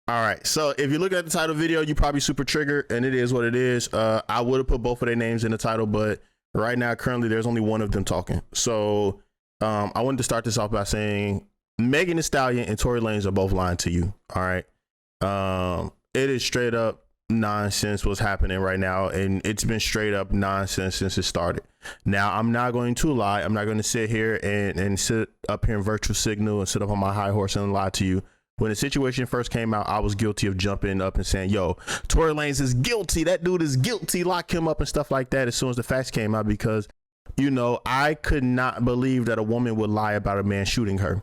All right. So if you look at the title video, you probably super triggered, and it is what it is. I would have put both of their names in the title, but right now, currently, there's only one of them talking. So I wanted to start this off by saying Megan Thee Stallion and Tory Lanez are both lying to you. All right. It is straight up nonsense what's happening right now, and it's been straight up nonsense since it started. Now, I'm not going to lie. I'm not going to sit here and sit up here in virtual signal and sit up on my high horse and lie to you. When the situation first came out, I was guilty of jumping up and saying, yo, Tory Lanez is guilty. That dude is guilty. Lock him up and stuff like that as soon as the facts came out, because, you know, I could not believe that a woman would lie about a man shooting her.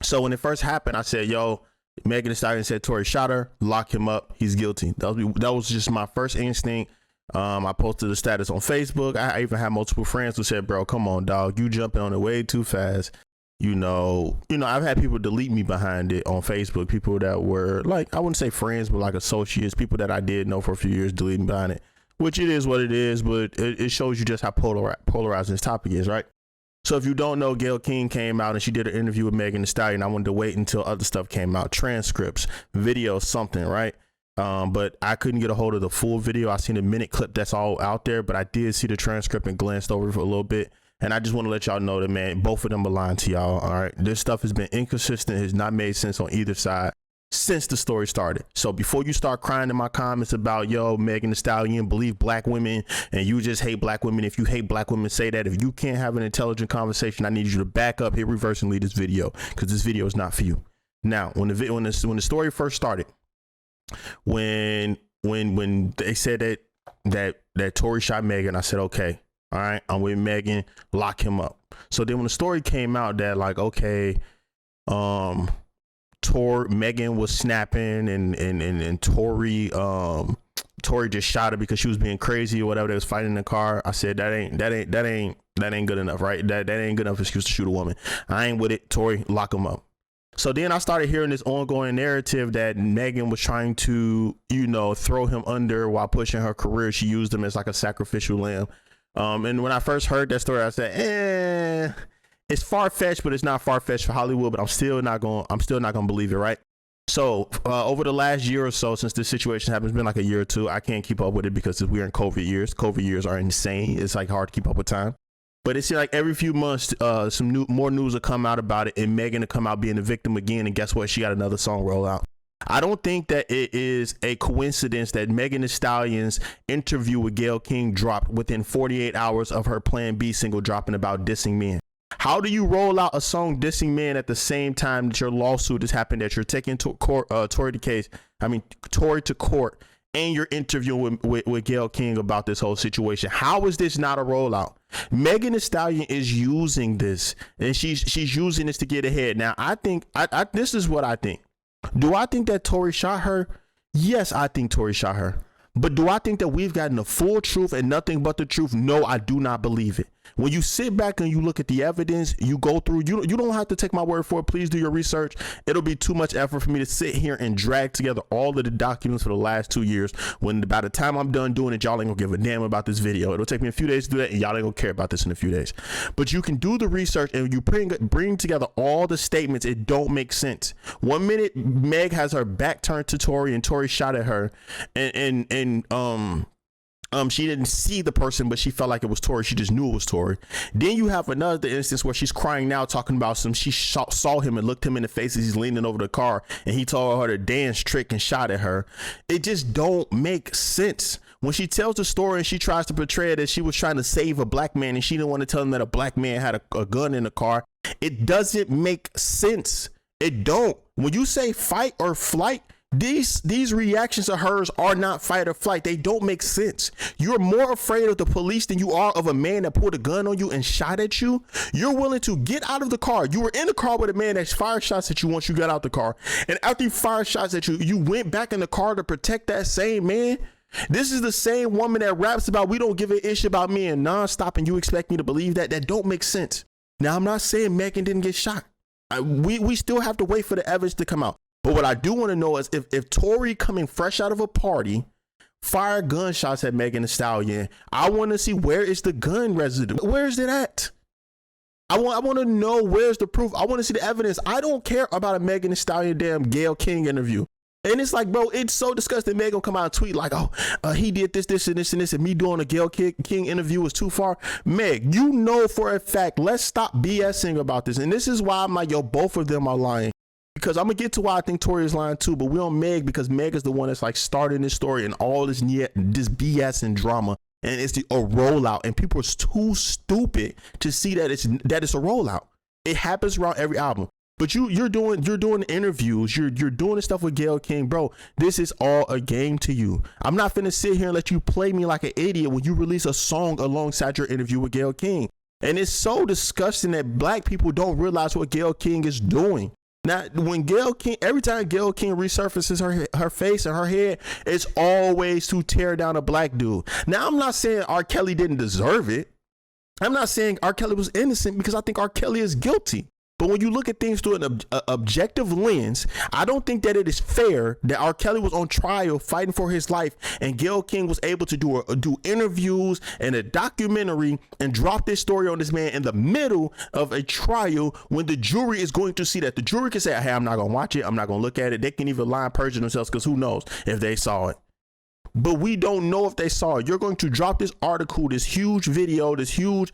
So when it first happened, I said, yo, Megan Thee Stallion said Tory shot her, lock him up. He's guilty. That was just my first instinct. I posted the status on Facebook. I even had multiple friends who said, bro, come on, dog. You jumping on it way too fast. You know, I've had people delete me behind it on Facebook. People that were like, I wouldn't say friends, but like associates, people that I did know for a few years, deleting behind it, which it is what it is. But it shows you just how polarizing this topic is, right? So if you don't know, Gayle King came out and she did an interview with Megan Thee Stallion. I wanted to wait until other stuff came out, transcripts, videos, something, right? But I couldn't get a hold of the full video. I seen a minute clip that's all out there, but I did see the transcript and glanced over it for a little bit. And I just want to let y'all know that, man, both of them are lying to y'all. All right. This stuff has been inconsistent, has not made sense on either side since the story started. So before you start crying in my comments about, yo, Megan Thee Stallion believe black women and you just hate black women. If you hate black women, say that. If you can't have an intelligent conversation, I need you to back up, hit reverse, and leave this video, because this video is not for you. Now, when the story first started, when they said that Tory shot Megan, I said, okay. All right, I'm with Megan, lock him up. So then when the story came out that like, okay, Megan was snapping and Tory just shot her because she was being crazy or whatever. They was fighting in the car. I said that ain't good enough, right? That ain't good enough excuse to shoot a woman. I ain't with it. Tory, lock him up. So then I started hearing this ongoing narrative that Megan was trying to, throw him under while pushing her career. She used him as like a sacrificial lamb. And when I first heard that story, I said, it's far-fetched, but it's not far-fetched for Hollywood, but I'm still not gonna believe it, right? So over the last year or so, since this situation happened, it's been like a year or two. I can't keep up with it because we're in COVID years. COVID years are insane. It's like hard to keep up with time. But it seems like every few months, more news will come out about it, and Megan will come out being a victim again. And guess what? She got another song roll out. I don't think that it is a coincidence that Megan Thee Stallion's interview with Gayle King dropped within 48 hours of her Plan B single dropping about dissing men. How do you roll out a song dissing men at the same time that your lawsuit has happened, that you're taking to court, Tory to court, and you're interviewing with Gayle King about this whole situation? How is this not a rollout? Megan Thee Stallion is using this, and she's using this to get ahead. Now, I think this is what I think. Do I think that Tory shot her? Yes, I think Tory shot her. But do I think that we've gotten the full truth and nothing but the truth? No, I do not believe it. When you sit back and you look at the evidence, you go through, you don't have to take my word for it. Please do your research. It'll be too much effort for me to sit here and drag together all of the documents for the last 2 years, when by the time I'm done doing it, y'all ain't gonna give a damn about this video. It'll take me a few days to do that, and y'all ain't gonna care about this in a few days. But you can do the research, and you bring together all the statements. It don't make sense. 1 minute Meg has her back turned to Tory and Tory shot at her, and she didn't see the person, but she felt like it was Tory. She just knew it was Tory. Then you have another instance where she's crying now, talking about she saw him and looked him in the face as he's leaning over the car, and he told her to dance trick and shot at her. It just don't make sense. When she tells the story and she tries to portray it as she was trying to save a black man and she didn't want to tell him that a black man had a gun in the car, it doesn't make sense. It don't. When you say fight or flight, these reactions of hers are not fight or flight. They don't make sense. You're more afraid of the police than you are of a man that pulled a gun on you and shot at you. You're willing to get out of the car. You were in the car with a man that fired shots at you once you got out the car. And after he fired shots at you, you went back in the car to protect that same man. This is the same woman that raps about we don't give a ish about men nonstop, and you expect me to believe that? That don't make sense. Now, I'm not saying Megan didn't get shot. We still have to wait for the evidence to come out. But what I do want to know is if Tory, coming fresh out of a party, fired gunshots at Megan Thee Stallion, I want to see, where is the gun residue? Where is it at? I want to know, where's the proof? I want to see the evidence. I don't care about a Megan Thee Stallion damn Gayle King interview. And it's like, bro, it's so disgusting. Meg gonna come out and tweet like, oh, he did this, this, and this, and this, and me doing a Gayle King interview was too far. Meg, you know for a fact, let's stop BSing about this. And this is why I'm like, yo, both of them are lying. Because I'm gonna get to why I think Tory is lying too, but we on Meg because Meg is the one that's like starting this story and all this BS and drama. And it's a rollout, and people are too stupid to see that it's a rollout. It happens around every album. But you're doing interviews, you're doing this stuff with Gayle King, bro. This is all a game to you. I'm not finna sit here and let you play me like an idiot when you release a song alongside your interview with Gayle King. And it's so disgusting that black people don't realize what Gayle King is doing. Now, when Gayle King, every time Gayle King resurfaces her face and her head, it's always to tear down a black dude. Now, I'm not saying R. Kelly didn't deserve it. I'm not saying R. Kelly was innocent, because I think R. Kelly is guilty. But when you look at things through an objective lens, I don't think that it is fair that R. Kelly was on trial fighting for his life, and Gayle King was able to do interviews and a documentary and drop this story on this man in the middle of a trial when the jury is going to see that. The jury can say, hey, I'm not going to watch it. I'm not going to look at it. They can even lie and perjure themselves, because who knows if they saw it. But we don't know if they saw it. You're going to drop this article, this huge video, this huge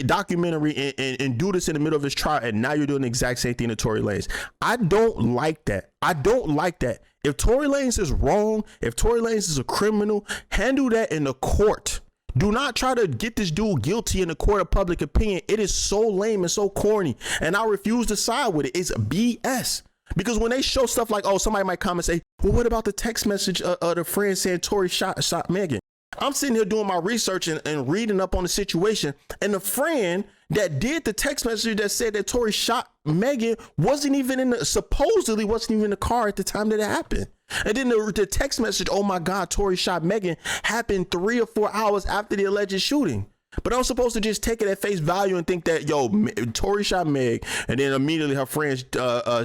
documentary, and do this in the middle of this trial, and now you're doing the exact same thing to Tory Lanez. I don't like that. I don't like that. If Tory Lanez is wrong, if Tory Lanez is a criminal, handle that in the court. Do not try to get this dude guilty in the court of public opinion. It is so lame and so corny, and I refuse to side with it. It's BS. Because when they show stuff like, oh, somebody might come and say, well, what about the text message of the friend saying Tory shot Megan? I'm sitting here doing my research and reading up on the situation, and the friend that did the text message that said that Tory shot Megan supposedly wasn't even in the car at the time that it happened. And then the text message, oh my God, Tory shot Megan, happened 3 or 4 hours after the alleged shooting. But I'm supposed to just take it at face value and think that, yo, Tory shot Meg, and then immediately her friends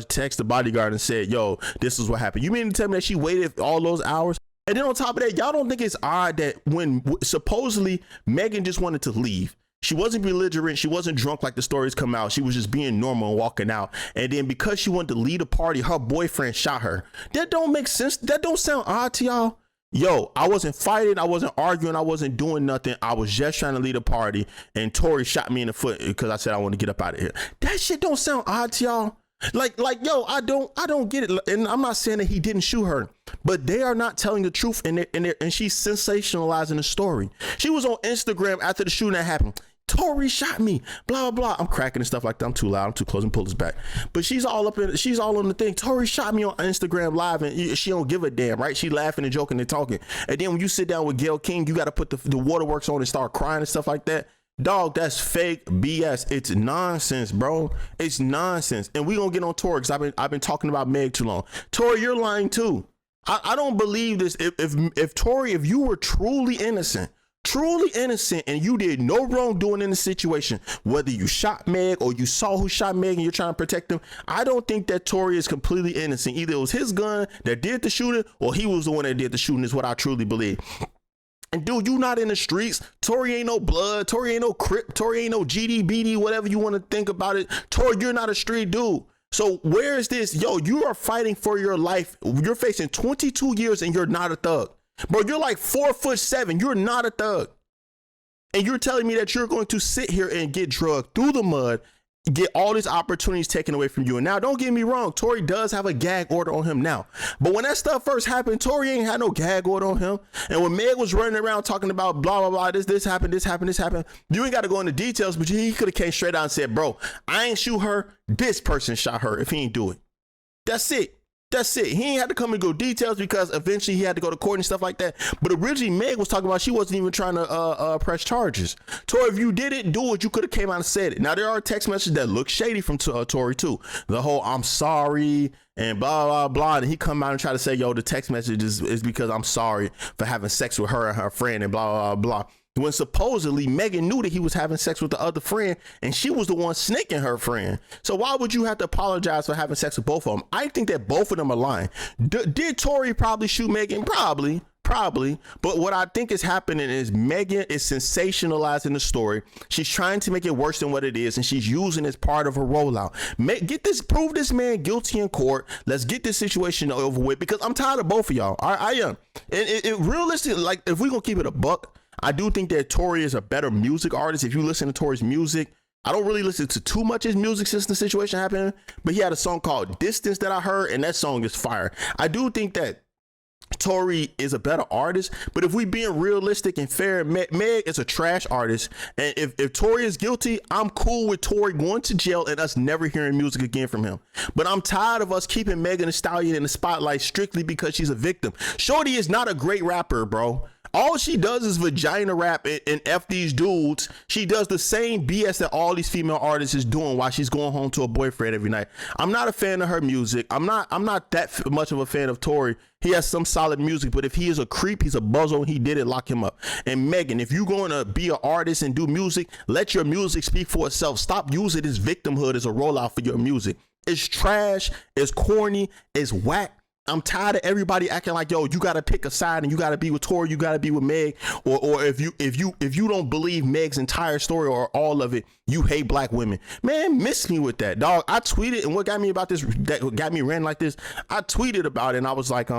text the bodyguard and said, yo, this is what happened. You mean to tell me that she waited all those hours? And then on top of that, y'all don't think it's odd that when supposedly Megan just wanted to leave. She wasn't belligerent. She wasn't drunk like the stories come out. She was just being normal and walking out. And then because she wanted to lead a party, her boyfriend shot her. That don't make sense. That don't sound odd to y'all. Yo, I wasn't fighting, I wasn't arguing, I wasn't doing nothing. I was just trying to lead a party, and Tory shot me in the foot because I said I want to get up out of here. That shit don't sound odd to y'all. Like, yo, I don't get it. And I'm not saying that he didn't shoot her, but they are not telling the truth, and she's sensationalizing the story. She was on Instagram after the shooting that happened. Tory shot me, blah, blah, blah. I'm cracking and stuff like that. I'm too loud. I'm too close and pull this back. But she's all on the thing. Tory shot me on Instagram Live, and she don't give a damn, right? She laughing and joking and talking. And then when you sit down with Gayle King, you got to put the waterworks on and start crying and stuff like that. Dog, that's fake BS. It's nonsense, bro. It's nonsense. And we gonna get on Tory because I've been talking about Meg too long. Tory, you're lying too. I don't believe this. If Tory, if you were truly innocent, and you did no wrongdoing in the situation, whether you shot Meg or you saw who shot Meg and you're trying to protect him, I don't think that Tory is completely innocent. Either it was his gun that did the shooting, or he was the one that did the shooting, is what I truly believe. And dude, you not in the streets. Tory ain't no blood. Tory ain't no Crip. Tory ain't no GDBD, whatever you want to think about it. Tory, you're not a street dude. So where is this? Yo, you are fighting for your life. You're facing 22 years and you're not a thug. Bro, you're like 4'7". You're not a thug. And you're telling me that you're going to sit here and get drugged through the mud, get all these opportunities taken away from you. And now, don't get me wrong, Tory does have a gag order on him now. But when that stuff first happened, Tory ain't had no gag order on him. And when Meg was running around talking about blah, blah, blah, this happened, you ain't got to go into details, but he could have came straight out and said, bro, I ain't shoot her. This person shot her if he ain't do it. That's it. That's it. He ain't had to come and go details because eventually he had to go to court and stuff like that. But originally Meg was talking about she wasn't even trying to press charges. Tory, if you didn't do it, you could have came out and said it. Now there are text messages that look shady from Tory too. The whole I'm sorry and blah, blah, blah. And he come out and try to say, yo, the text message is because I'm sorry for having sex with her and her friend and blah, blah, blah. When supposedly Megan knew that he was having sex with the other friend and she was the one snaking her friend. So why would you have to apologize for having sex with both of them? I think that both of them are lying. Did Tory probably shoot Megan? Probably. Probably. But what I think is happening is Megan is sensationalizing the story. She's trying to make it worse than what it is, and she's using it as part of her rollout. Prove this man guilty in court. Let's get this situation over with, because I'm tired of both of y'all. I am. And realistically, like, if we're going to keep it a buck, I do think that Tory is a better music artist. If you listen to Tory's music, I don't really listen to too much of his music since the situation happened, but he had a song called Distance that I heard, and that song is fire. I do think that Tory is a better artist, but if we being realistic and fair, Meg is a trash artist, and if Tory is guilty, I'm cool with Tory going to jail and us never hearing music again from him. But I'm tired of us keeping Megan Thee Stallion in the spotlight strictly because she's a victim. Shorty is not a great rapper, bro. All she does is vagina rap and F these dudes. She does the same BS that all these female artists is doing while she's going home to a boyfriend every night. I'm not a fan of her music. I'm not that much of a fan of Tory. He has some solid music, but if he is a creep, he's a buzzo, and he did it, lock him up. And Megan, if you're going to be an artist and do music, let your music speak for itself. Stop using this victimhood as a rollout for your music. It's trash, it's corny, it's whack. I'm tired of everybody acting like, yo, you gotta pick a side and you gotta be with Tory, you gotta be with Meg, or if you don't believe Meg's entire story or all of it, you hate black women. Man, miss me with that, dog. I tweeted, and what got me about this, that got me ranting like this, I tweeted about it, and I was like,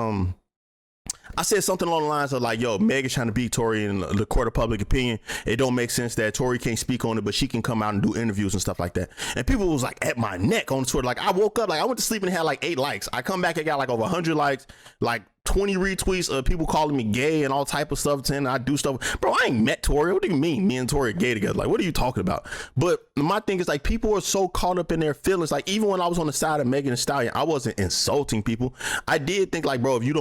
I said something along the lines of like, yo, Meg is trying to beat Tory in the court of public opinion. It don't make sense that Tory can't speak on it, but she can come out and do interviews and stuff like that. And people was like at my neck on Twitter. Like, I woke up, like, I went to sleep and had like 8 likes. I come back and got like over 100 likes, like 20 retweets of people calling me gay and all type of stuff, saying I do stuff. Bro, I ain't met Tory. What do you mean me and Tory are gay together? Like, what are you talking about? But my thing is, like, people are so caught up in their feelings. Like, even when I was on the side of Megan Thee Stallion, I wasn't insulting people. I did think like, bro, if you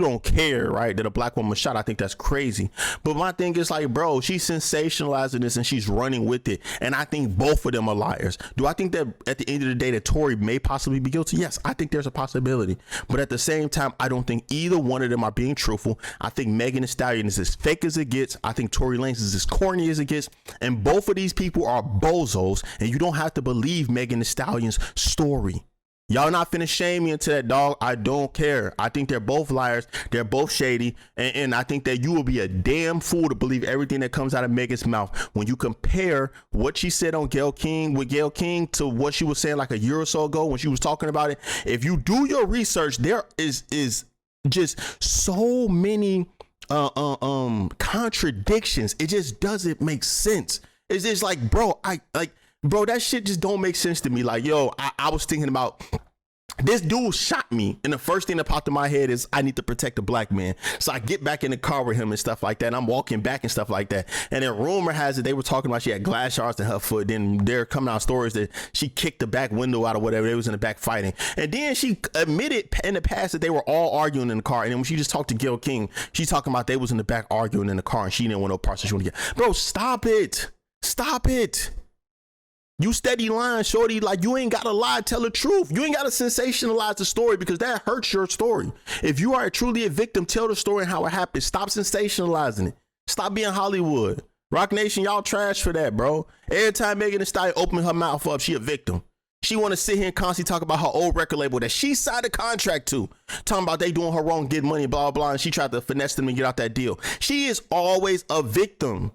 don't care, right, that a black woman was shot, I think that's crazy. But my thing is like, bro, she's sensationalizing this and she's running with it. And I think both of them are liars. Do I think that at the end of the day that Tory may possibly be guilty? Yes, I think there's a possibility. But at the same time, I don't think either one of them are being truthful. I think Megan Thee Stallion is as fake as it gets. I think Tory Lanez is as corny as it gets. And both of these people are bozos, and you don't have to believe Megan Thee Stallion's story. Y'all not finna shame me into that, dog. I don't care. I think they're both liars. They're both shady. And I think that you will be a damn fool to believe everything that comes out of Megan's mouth when you compare what she said on Gayle King to what she was saying like a year or so ago when she was talking about it. If you do your research, there is just so many contradictions. It just doesn't make sense. It's just like, bro, bro, that shit just don't make sense to me. Like, yo, I was thinking about this dude shot me, and the first thing that popped in my head is I need to protect a black man. So I get back in the car with him and stuff like that, and I'm walking back and stuff like that. And then rumor has it they were talking about she had glass shards in her foot. Then there coming out stories that she kicked the back window out or whatever. They was in the back fighting. And then she admitted in the past that they were all arguing in the car. And then when she just talked to Gayle King, she's talking about they was in the back arguing in the car and she didn't want no parts. She wanted to get, bro, stop it. Stop it. You steady lying, shorty. Like, you ain't gotta lie, tell the truth. You ain't gotta sensationalize the story because that hurts your story. If you are truly a victim, tell the story and how it happened. Stop sensationalizing it. Stop being Hollywood. Rock Nation, y'all trash for that, bro. Every time Megan Thee Stallion open her mouth up, she a victim. She want to sit here and constantly talk about her old record label that she signed a contract to, talking about they doing her wrong, getting money, blah, blah, and she tried to finesse them and get out that deal. She is always a victim.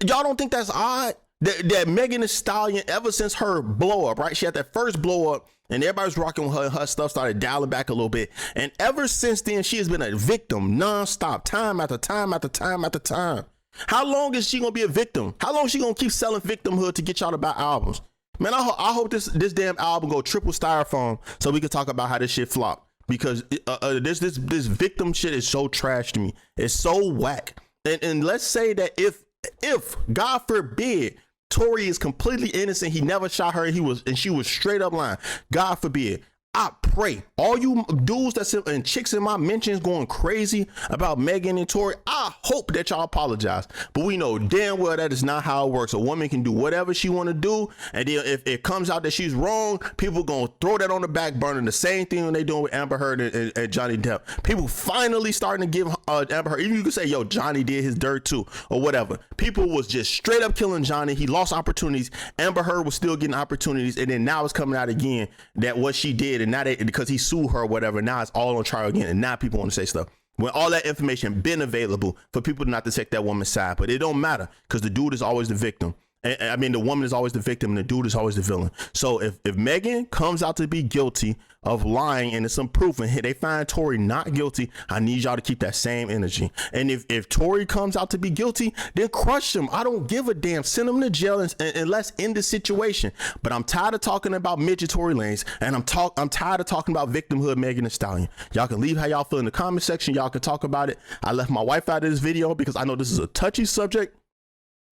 Y'all don't think that's odd? That Megan Thee Stallion, ever since her blow up, right? She had that first blow up and everybody was rocking with her. Her stuff started dialing back a little bit. And ever since then, she has been a victim nonstop, time after time after time after time. How long is she going to be a victim? How long is she going to keep selling victimhood to get y'all to buy albums? Man, I hope this damn album go triple styrofoam so we can talk about how this shit flopped. Because this victim shit is so trash to me. It's so whack. And let's say that if God forbid, Tory is completely innocent, he never shot her, and she was straight up lying. God forbid. I pray all you dudes and chicks in my mentions going crazy about Megan and Tory, I hope that y'all apologize. But we know damn well that is not how it works. A woman can do whatever she want to do, and then if it comes out that she's wrong, people gonna throw that on the back burner. The same thing when they doing with Amber Heard and Johnny Depp. People finally starting to give Amber Heard, even you can say, yo, Johnny did his dirt too, or whatever. People was just straight up killing Johnny. He lost opportunities. Amber Heard was still getting opportunities, and then now it's coming out again that what she did, and now because he sued her or whatever, now it's all on trial again, and now people want to say stuff. when all that information been available for people not to take that woman's side. But it don't matter because the dude is always the victim. I mean, the woman is always the victim and the dude is always the villain. So if Megan comes out to be guilty of lying and it's some proof and they find Tory not guilty, I need y'all to keep that same energy. And if Tory comes out to be guilty, then crush him. I don't give a damn. Send him to jail and let's end the situation. But I'm tired of talking about midget Tory Lanez, and I'm tired of talking about victimhood Megan Thee Stallion. Y'all can leave how y'all feel in the comment section. Y'all can talk about it. I left my wife out of this video because I know this is a touchy subject.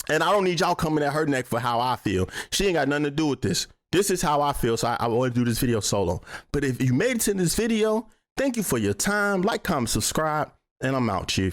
And I don't need y'all coming at her neck for how I feel. She ain't got nothing to do with this. This is how I feel, so I want to do this video solo. But if you made it to this video, thank you for your time. Like, comment, subscribe, and I'm out, Chief.